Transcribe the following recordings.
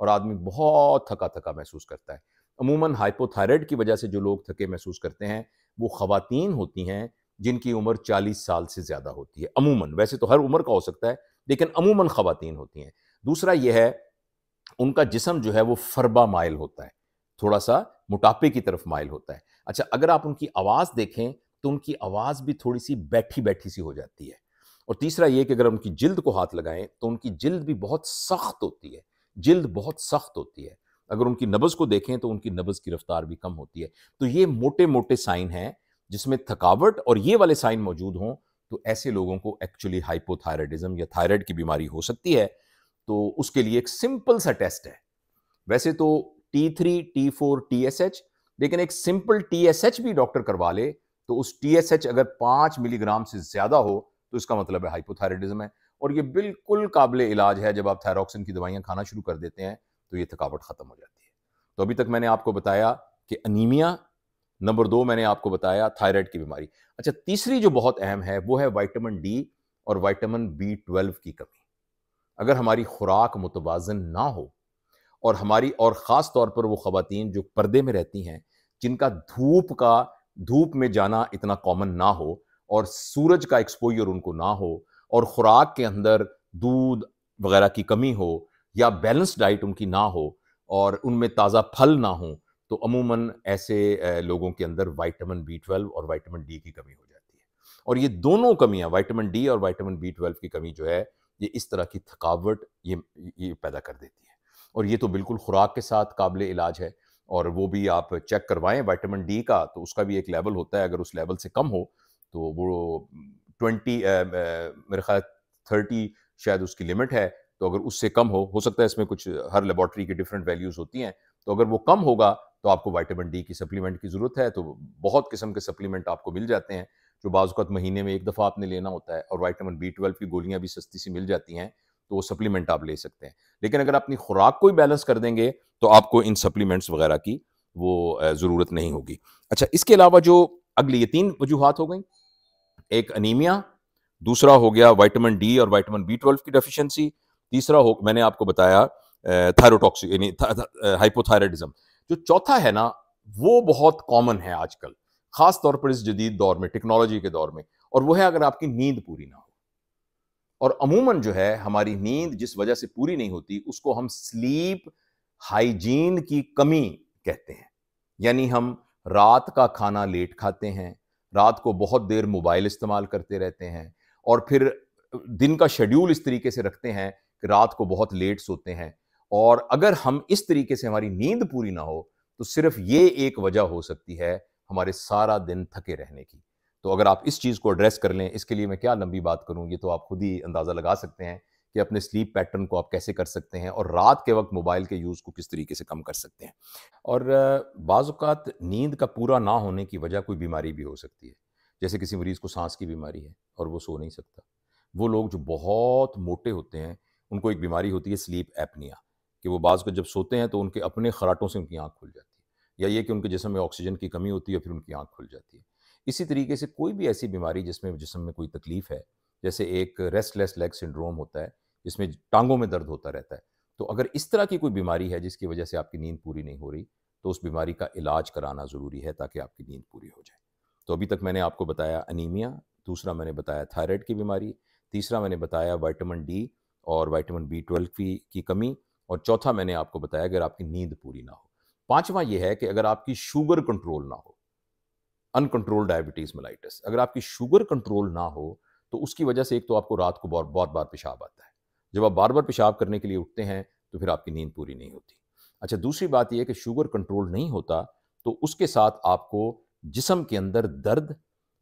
اور آدمی بہت تھکا تھکا محسوس کرتا ہے۔ عموماً ہائپوتھائرائڈ کی وجہ سے جو لوگ تھکے محسوس کرتے ہیں وہ خواتین ہوتی ہیں جن کی عمر 40 سال سے زیادہ ہوتی ہے عموماً، ویسے تو ہر عمر کا ہو سکتا ہے لیکن عموماً خواتین ہوتی ہیں۔ دوسرا یہ ہے ان کا جسم جو ہے وہ فربا مائل ہوتا ہے، تھوڑا سا موٹاپے کی طرف مائل ہوتا ہے۔ اچھا، اگر آپ ان کی آواز دیکھیں تو ان کی آواز بھی تھوڑی سی بیٹھی بیٹھی سی ہو جاتی ہے۔ اور تیسرا یہ کہ اگر ان کی جلد کو ہاتھ لگائیں تو ان کی جلد بھی بہت سخت ہوتی ہے، جلد بہت سخت ہوتی ہے۔ اگر ان کی نبض کو دیکھیں تو ان کی نبض کی رفتار بھی کم ہوتی ہے۔ تو یہ موٹے موٹے سائن ہیں جس میں تھکاوٹ اور یہ والے سائن موجود ہوں تو ایسے لوگوں کو ایکچولی ہائپوتھائرائڈزم یا تھائرائڈ کی بیماری ہو سکتی ہے۔ تو اس کے لیے ایک سمپل سا ٹیسٹ ہے، ویسے تو T3 T4 TSH، لیکن ایک سمپل TSH بھی ڈاکٹر کروا لے تو اس TSH اگر 5 ملی گرام سے زیادہ ہو تو اس کا مطلب ہے ہائپوتھائرائڈزم ہے، اور یہ بالکل قابل علاج ہے۔ جب آپ تھائروکسن کی دوائیاں کھانا شروع کر دیتے ہیں تو یہ تھکاوٹ ختم ہو جاتی ہے۔ تو ابھی تک میں نے آپ کو بتایا کہ انیمیا، نمبر 2 میں نے آپ کو بتایا تھائرائڈ کی بیماری۔ اچھا، تیسری جو بہت اہم ہے وہ ہے وائٹامن ڈی اور وائٹامن B12 کی کمی۔ اگر ہماری خوراک متوازن نہ ہو اور خاص طور پر وہ خواتین جو پردے میں رہتی ہیں جن کا دھوپ میں جانا اتنا کامن نہ ہو اور سورج کا ایکسپوجر ان کو نہ ہو اور خوراک کے اندر دودھ وغیرہ کی کمی ہو یا بیلنس ڈائٹ ان کی نہ ہو اور ان میں تازہ پھل نہ ہوں تو عموماً ایسے لوگوں کے اندر وائٹامن B12 اور وائٹامن ڈی کی کمی ہو جاتی ہے۔ اور یہ دونوں کمیاں، وائٹامن ڈی اور وائٹامن B12 کی کمی جو ہے، یہ اس طرح کی تھکاوٹ یہ پیدا کر دیتی ہے، اور یہ تو بالکل خوراک کے ساتھ قابل علاج ہے۔ اور وہ بھی آپ چیک کروائیں وائٹامن ڈی کا، تو اس کا بھی ایک لیول ہوتا ہے، اگر اس لیول سے کم ہو تو وہ 20 میرے خیال 30 شاید اس کی لمٹ ہے، تو اگر اس سے کم ہو سکتا ہے اس میں کچھ ہر لیبارٹری کی ڈیفرنٹ ویلیوز ہوتی ہیں، تو اگر وہ کم ہوگا تو آپ کو وائٹامن ڈی کی سپلیمنٹ کی ضرورت ہے۔ تو بہت قسم کے سپلیمنٹ آپ کو مل جاتے ہیں جو بعض اوقات مہینے میں ایک دفعہ آپ نے لینا ہوتا ہے، اور وائٹامن B12 کی گولیاں بھی سستی سی مل جاتی ہیں، تو وہ سپلیمنٹ آپ لے سکتے ہیں۔ لیکن اگر اپنی خوراک کو ہی بیلنس کر دیں گے تو آپ کو ان سپلیمنٹس وغیرہ کی وہ ضرورت نہیں ہوگی۔ اچھا، اس کے علاوہ جو اگلی یہ 3 وجوہات ہو گئیں، ایک انیمیا، دوسرا ہو گیا وائٹامن ڈی اور وائٹامن B12 کی ڈیفیشنسی، تیسرا میں نے آپ کو بتایا تھائروٹاکسی یعنی ہائپوتھائرائڈزم۔ جو چوتھا ہے نا، وہ بہت کامن ہے آج کل، خاص طور پر اس جدید دور میں، ٹیکنالوجی کے دور میں، اور وہ ہے اگر آپ کی نیند پوری نہ ہو۔ اور عموماً جو ہے ہماری نیند جس وجہ سے پوری نہیں ہوتی اس کو ہم سلیپ ہائیجین کی کمی کہتے ہیں، یعنی ہم رات کا کھانا لیٹ کھاتے ہیں، رات کو بہت دیر موبائل استعمال کرتے رہتے ہیں، اور پھر دن کا شیڈیول اس طریقے سے رکھتے ہیں کہ رات کو بہت لیٹ سوتے ہیں۔ اور اگر ہم اس طریقے سے ہماری نیند پوری نہ ہو تو صرف یہ ایک وجہ ہو سکتی ہے ہمارے سارا دن تھکے رہنے کی۔ تو اگر آپ اس چیز کو ایڈریس کر لیں، اس کے لیے میں کیا لمبی بات کروں، یہ تو آپ خود ہی اندازہ لگا سکتے ہیں کہ اپنے سلیپ پیٹرن کو آپ کیسے کر سکتے ہیں اور رات کے وقت موبائل کے یوز کو کس طریقے سے کم کر سکتے ہیں۔ اور بعض اوقات نیند کا پورا نہ ہونے کی وجہ کوئی بیماری بھی ہو سکتی ہے، جیسے کسی مریض کو سانس کی بیماری ہے اور وہ سو نہیں سکتا۔ وہ لوگ جو بہت موٹے ہوتے ہیں ان کو ایک بیماری ہوتی ہے سلیپ ایپنیا، کہ وہ بعض کو جب سوتے ہیں تو ان کے اپنے خراٹوں سے ان کی آنکھ کھل جاتی ہے، یا یہ کہ ان کے جسم میں آکسیجن کی کمی ہوتی ہے پھر ان کی آنکھ کھل جاتی ہے۔ اسی طریقے سے کوئی بھی ایسی بیماری جس میں جسم میں کوئی تکلیف ہے، جیسے ایک ریسٹ لیس لیگ سنڈروم ہوتا ہے جس میں ٹانگوں میں درد ہوتا رہتا ہے، تو اگر اس طرح کی کوئی بیماری ہے جس کی وجہ سے آپ کی نیند پوری نہیں ہو رہی تو اس بیماری کا علاج کرانا ضروری ہے تاکہ آپ کی نیند پوری ہو جائے۔ تو ابھی تک میں نے آپ کو بتایا انیمیا، دوسرا میں نے بتایا تھائرائڈ کی بیماری، تیسرا میں نے بتایا وائٹامن ڈی اور وائٹامن B12 کی کمی، اور چوتھا میں نے آپ کو بتایا اگر آپ کی نیند پوری نہ ہو۔ پانچواں یہ ہے کہ اگر آپ کی شوگر کنٹرول نہ ہو، ان کنٹرول ڈائبٹیز ملائٹس، اگر آپ کی شوگر کنٹرول نہ ہو تو اس کی وجہ سے ایک تو آپ کو رات کو بہت بار پیشاب آتا ہے، جب آپ بار بار پیشاب کرنے کے لیے اٹھتے ہیں تو پھر آپ کی نیند پوری نہیں ہوتی۔ اچھا، دوسری بات یہ ہے کہ شوگر کنٹرول نہیں ہوتا تو اس کے ساتھ آپ کو جسم کے اندر درد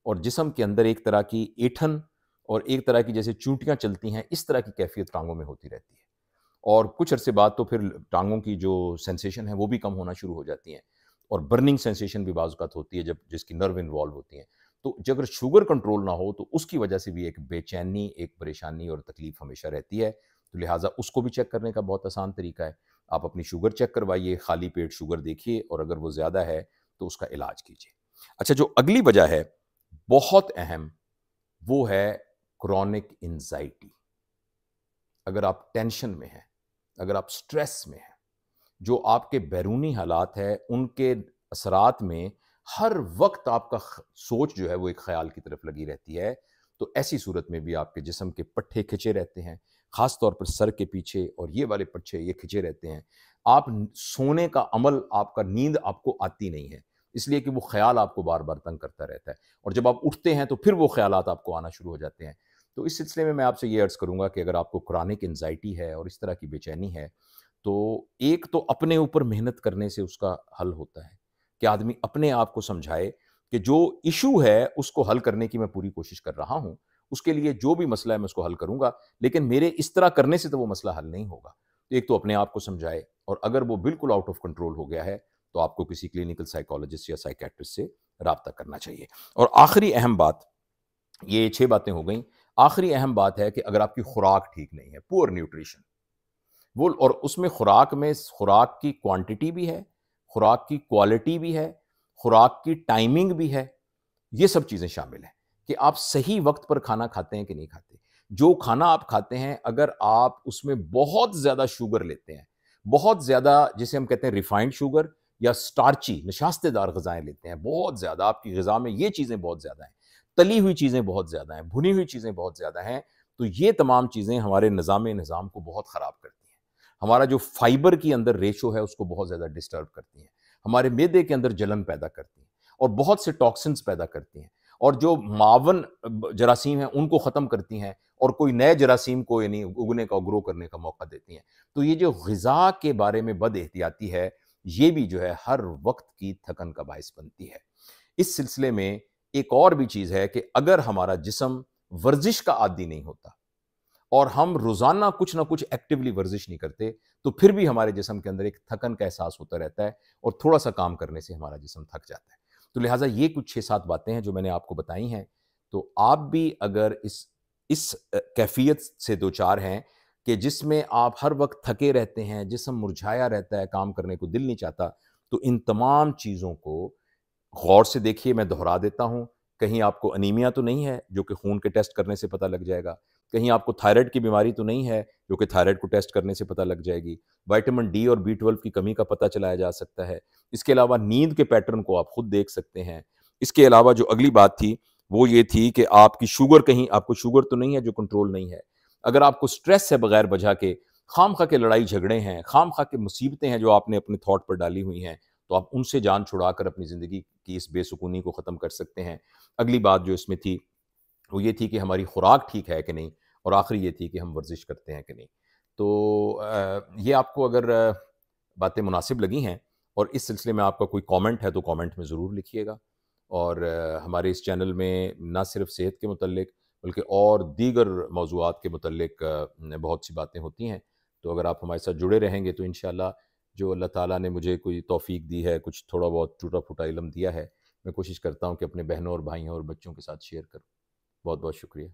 اور جسم کے اندر ایک طرح کی ایٹھن اور ایک طرح کی جیسے چونٹیاں چلتی ہیں اس طرح کی کیفیت ٹانگوں میں ہوتی رہتی ہے، اور کچھ عرصے بعد تو پھر ٹانگوں کی جو سینسیشن ہے وہ بھی کم ہونا شروع ہو جاتی ہیں، اور برننگ سینسیشن بھی بعض اوقات ہوتی ہے جس کی نرو انوالو ہوتی ہیں۔ تو اگر شوگر کنٹرول نہ ہو تو اس کی وجہ سے بھی ایک بے چینی، ایک پریشانی اور تکلیف ہمیشہ رہتی ہے، تو لہٰذا اس کو بھی چیک کرنے کا بہت آسان طریقہ ہے، آپ اپنی شوگر چیک کروائیے، خالی پیٹ شوگر دیکھیے، اور اگر وہ زیادہ ہے تو اس کا علاج کیجیے۔ اچھا، جو اگلی وجہ ہے بہت اہم، وہ ہے کرونک انزائٹی۔ اگر آپ ٹینشن میں ہیں، اگر آپ سٹریس میں ہیں، جو آپ کے بیرونی حالات ہے ان کے اثرات میں ہر وقت آپ کا سوچ جو ہے وہ ایک خیال کی طرف لگی رہتی ہے، تو ایسی صورت میں بھی آپ کے جسم کے پٹھے کھچے رہتے ہیں، خاص طور پر سر کے پیچھے، اور یہ والے پٹھے یہ کھچے رہتے ہیں۔ آپ سونے کا عمل، آپ کا نیند آپ کو آتی نہیں ہے، اس لیے کہ وہ خیال آپ کو بار بار تنگ کرتا رہتا ہے، اور جب آپ اٹھتے ہیں تو پھر وہ خیالات آپ کو آنا شروع ہو جاتے ہیں۔ تو اس سلسلے میں آپ سے یہ عرض کروں گا کہ اگر آپ کو کرونک انزائٹی ہے اور اس طرح کی بے چینی ہے، تو ایک تو اپنے اوپر محنت کرنے سے اس کا حل ہوتا ہے کہ آدمی اپنے آپ کو سمجھائے کہ جو ایشو ہے اس کو حل کرنے کی میں پوری کوشش کر رہا ہوں، اس کے لیے جو بھی مسئلہ ہے میں اس کو حل کروں گا، لیکن میرے اس طرح کرنے سے تو وہ مسئلہ حل نہیں ہوگا۔ تو ایک تو اپنے آپ کو سمجھائے، اور اگر وہ بالکل آؤٹ آف کنٹرول ہو گیا ہے تو آپ کو کسی کلینکل سائیکالوجسٹ یا سائیکیٹرسٹ سے رابطہ کرنا چاہیے۔ اور آخری اہم بات، یہ 6 باتیں ہو گئیں، آخری اہم بات ہے کہ اگر آپ کی خوراک ٹھیک نہیں ہے، پور نیوٹریشن، وہ اور اس میں خوراک کی کوانٹٹی بھی ہے، خوراک کی کوالٹی بھی ہے، خوراک کی ٹائمنگ بھی ہے، یہ سب چیزیں شامل ہیں کہ آپ صحیح وقت پر کھانا کھاتے ہیں کہ نہیں کھاتے۔ جو کھانا آپ کھاتے ہیں اگر آپ اس میں بہت زیادہ شوگر لیتے ہیں، بہت زیادہ جسے ہم کہتے ہیں ریفائنڈ شوگر یا سٹارچی نشاستہ دار غذائیں لیتے ہیں، بہت زیادہ آپ کی غذا میں یہ چیزیں بہت زیادہ ہیں، تلی ہوئی چیزیں بہت زیادہ ہیں، بھنی ہوئی چیزیں بہت زیادہ ہیں، تو یہ تمام چیزیں ہمارے نظام کو بہت خراب کرتی ہیں۔ ہمارا جو فائبر کی اندر ریشو ہے اس کو بہت زیادہ ڈسٹرب کرتی ہیں، ہمارے معدے کے اندر جلن پیدا کرتی ہیں، اور بہت سے ٹاکسنز پیدا کرتی ہیں، اور جو معاون جراثیم ہیں ان کو ختم کرتی ہیں، اور کوئی نئے جراثیم کو یعنی اگنے کا، گرو کرنے کا موقع دیتی ہیں۔ تو یہ جو غذا کے بارے میں بد احتیاطی ہے، یہ بھی جو ہے ہر وقت کی تھکن کا باعث بنتی ہے۔ اس سلسلے میں ایک اور بھی چیز ہے کہ اگر ہمارا جسم ورزش کا عادی نہیں ہوتا اور ہم روزانہ کچھ نہ کچھ ایکٹیولی ورزش نہیں کرتے، تو پھر بھی ہمارے جسم کے اندر ایک تھکن کا احساس ہوتا رہتا ہے، اور تھوڑا سا کام کرنے سے ہمارا جسم تھک جاتا ہے۔ تو لہٰذا یہ کچھ 6-7 باتیں ہیں جو میں نے آپ کو بتائی ہیں، تو آپ بھی اگر اس کیفیت سے دوچار ہیں کہ جس میں آپ ہر وقت تھکے رہتے ہیں، جسم مرجھایا رہتا ہے، کام کرنے کو دل نہیں چاہتا، تو ان تمام چیزوں کو غور سے دیکھیے۔ میں دہرا دیتا ہوں، کہیں آپ کو انیمیا تو نہیں ہے جو کہ خون کے ٹیسٹ کرنے سے پتہ لگ جائے گا، کہیں آپ کو تھائرائڈ کی بیماری تو نہیں ہے جو کہ تھائرائڈ کو ٹیسٹ کرنے سے پتہ لگ جائے گی، وائٹامن ڈی اور B12 کی کمی کا پتہ چلایا جا سکتا ہے۔ اس کے علاوہ نیند کے پیٹرن کو آپ خود دیکھ سکتے ہیں۔ اس کے علاوہ جو اگلی بات تھی وہ یہ تھی کہ آپ کی شوگر، کہیں آپ کو شوگر تو نہیں ہے جو کنٹرول نہیں ہے۔ اگر آپ کو سٹریس ہے بغیر وجہ کے، خام خواہ کے لڑائی جھگڑے ہیں، خام خواہ کے مصیبتیں ہیں جو آپ نے اپنے تھاٹ پر ڈالی ہوئی ہیں، تو آپ ان سے جان چھڑا کر اپنی زندگی کی اس بے سکونی کو ختم کر سکتے ہیں۔ اگلی بات جو اس میں تھی وہ یہ تھی کہ ہماری خوراک ٹھیک ہے کہ نہیں، اور آخری یہ تھی کہ ہم ورزش کرتے ہیں کہ نہیں۔ تو یہ آپ کو اگر باتیں مناسب لگی ہیں اور اس سلسلے میں آپ کا کوئی کامنٹ ہے تو کامنٹ میں ضرور لکھیے گا، اور ہمارے اس چینل میں نہ صرف صحت کے متعلق بلکہ اور دیگر موضوعات کے متعلق بہت سی باتیں ہوتی ہیں، تو اگر آپ ہمارے ساتھ جڑے رہیں گے تو انشاءاللہ جو اللہ تعالیٰ نے مجھے کوئی توفیق دی ہے، کچھ تھوڑا بہت ٹوٹا پھوٹا علم دیا ہے، میں کوشش کرتا ہوں کہ اپنے بہنوں اور بھائیوں اور بچوں کے ساتھ شیئر کروں۔ بہت بہت شکریہ۔